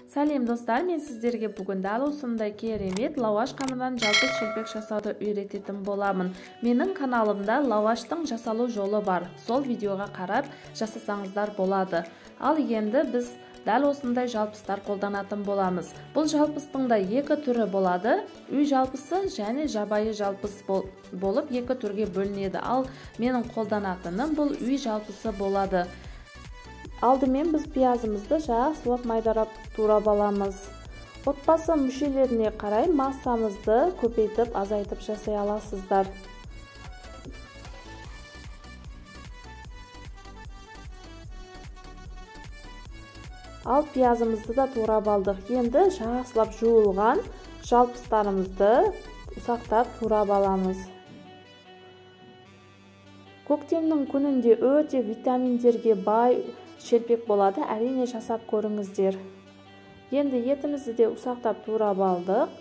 Сәлем достар, мен сіздерге бүгін дәл осындай керемет лауаш қамырдан жалпы шелпек жасауды үйрететін боламын. Менің каналымда лауаштың жасалу жолы бар. Сол видеоға қарап жасасаңыздар болады. Ал енді біз дәл осындай жалпыстар қолданатын боламыз. Бұл жалпыстың да екі түрі болады. Үй жалпысы және жабайы жалпыс болып екі түрге бөлінеді. Ал менің қолданатыным бұл үй жалпысы болады. Алдымен біз пиязымызды жақсылап майдалап турап аламыз. Отбасы мүшелеріне қарай массамызды көбейтіп, азайтып жасай аласыздар. Ал пиязымызды да турап алдық. Енді жақсылап жуылған жалпыстарымызды ұсақтап турап аламыз. Көктемнің күнінде өте витаминдерге бай шелпек болады, әрине жасап көріңіздер. Енді етімізді де ұсақтап турап алдық.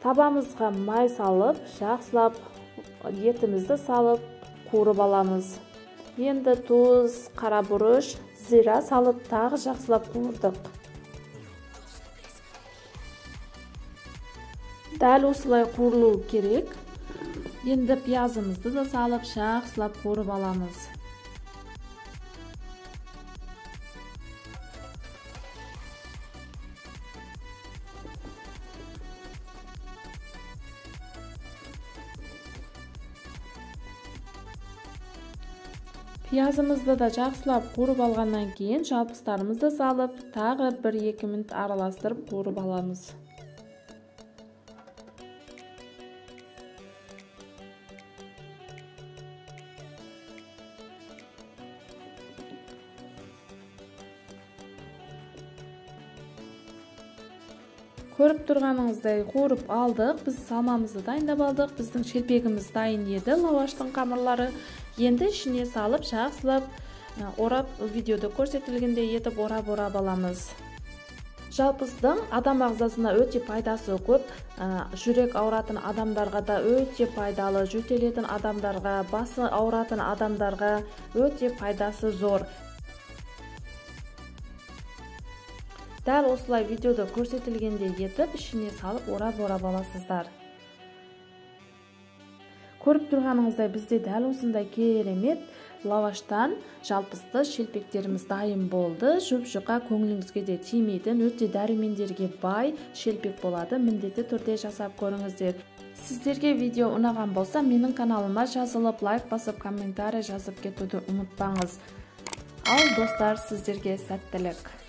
Табамызға май салып, жақсылап етімізді салып қуырып аламыз. Енді тұз, қара бұрыш, зира салып тағы жақсылап қуырдық. Дәл осылай қуырылуы керек. Енді пиязымызды да салып жақсылап қуырып аламыз. Пиязымызды да жақсылап қуырып алғаннан кейін жалпыстарымызды салып, тағы 1-2 минут араластырып қуырып аламыз. Көріп тұрғаныңыздай қуырып алдық. Біз салмамызды дайындап алдық. Біздің шелпегіміз дайын еді, лауаштың қамырлары. Енді ішіне салып, жақсылап орап, видеода көрсетілгендей етіп орап аламыз. Жалпыстың адам ағзасына өте пайдасы көп. Жүрек ауыратын адамдарға да өте пайдалы, жөтелетін адамдарға, басы ауыратын адамдарға өте пайдасы зор. Дәл осылай видеода көрсетілгендей етіп, ішіне салып орап аласыздар. Көріп тұрғаныңыздай бізде дәл осындай керемет лауаштан жалпысты шелпектеріміз дайын болды. Жұп-жұқа, көңіліңізге де тимейтін, өте дәрумендерге бай шелпек болады. Міндетті түрде жасап көріңіздер. Сіздерге видео ұнаған болса, менің каналыма жазылып, лайк басып, комментарий жазып кетуді ұмытпаңыз. Ал достар, сіздерге сәттілік.